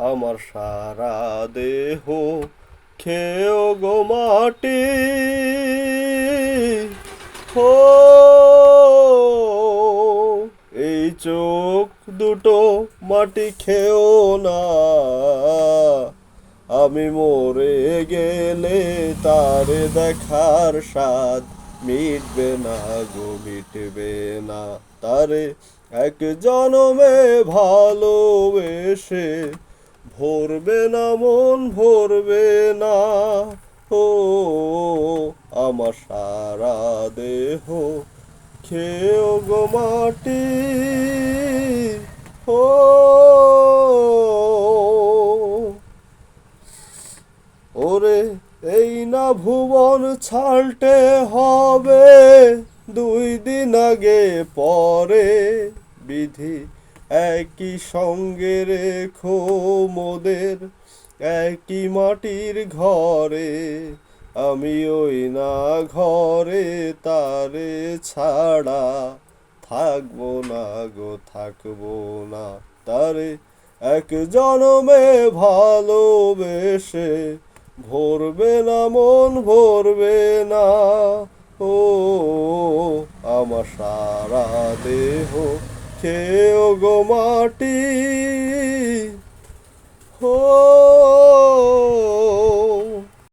আমার সারা দেহ খেয়েও গো মাটি ও এই চোখ দুটো মাটি খেও না আমি মরে গেলে তারে দেখার স্বাদ মিটবে না গো মিটবে না তারে এক জনমে ভালোবেসে ভরবে না মন ভরবে না ও আমার সারা দেহ খেয়েও গো মাটি ও ওরে এই না ভুবন ছালটে হবে 2 দিন আগে পরে বিধি একই সঙ্গে রেখো মোদের একই মাটির ঘরে আমি ওই না ঘরে তারে ছাড়া থাকবো না গো থাকবো না তারে এক জনমে ভালোবেসে ভরবে না মন ভরবে না ও আমার সারা দেহ খেয়েও গো মাটি ও